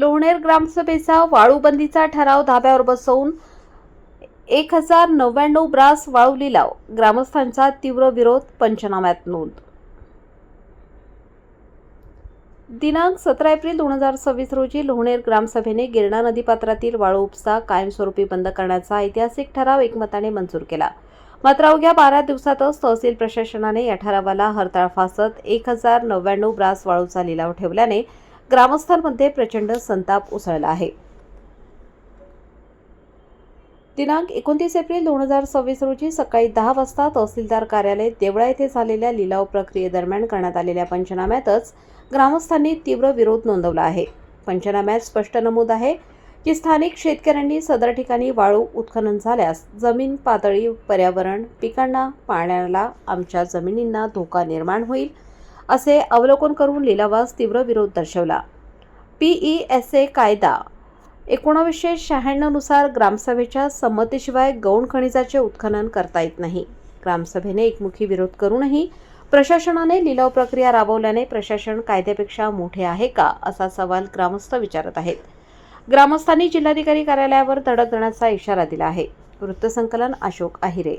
लोणेर ग्रामसभेचा वाळूबंदीचा ठराव धाब्यावर बसवून 1099 ब्रास वाळू लिलाव, ग्रामस्थांचा तीव्र विरोध, पंचनाम्यात नोंद। दिनांक 17 एप्रिल 2026 रोजी लोणेर ग्रामसभेने गिरणा नदीपात्रातील वाळू उपसा कायमस्वरूपी बंद करण्याचा ऐतिहासिक ठराव एकमताने मंजूर केला। मात्र अवघ्या 12 दिवसातच तहसील प्रशासनाने या ठरावाला हरताळ फासत 1099 ब्रास वाळूचा लिलाव ठेवल्याने ग्रामस्थांमध्ये प्रचंड संताप उसळला आहे। दिनांक 29 एप्रिल 2026 रोजी सकाळी 10 वाजता तहसीलदार कार्यालय देवळा येथे झालेल्या लिलाव प्रक्रियेदरम्यान करण्यात आलेल्या पंचनाम्यातच ग्रामस्थांनी तीव्र विरोध नोंदवला आहे। पंचनाम्यात स्पष्ट नमूद आहे की स्थानिक शेतकऱ्यांनी सदर ठिकाणी वाळू उत्खनन झाल्यास जमीन पातळी, पर्यावरण, पिकांना, पाण्याला, आमच्या जमिनींना धोका निर्माण होईल असे अवलोकन करून लिलावास तीव्र विरोध दर्शवला। PESA कायदा 1996 नुसार ग्रामसभेच्या संमतीशिवाय गौण खनिजाचे उत्खनन करता येत नाही। ग्रामसभेने एकमुखी विरोध करूनही प्रशासनाने लिलाव प्रक्रिया राबवल्याने प्रशासन कायद्यापेक्षा मोठे आहे का असा सवाल ग्रामस्थ विचारत आहेत। ग्रामस्थांनी जिल्हाधिकारी कार्यालयावर धडक देण्याचा इशारा दिला आहे। वृत्तसंकलन अशोक आहिरे।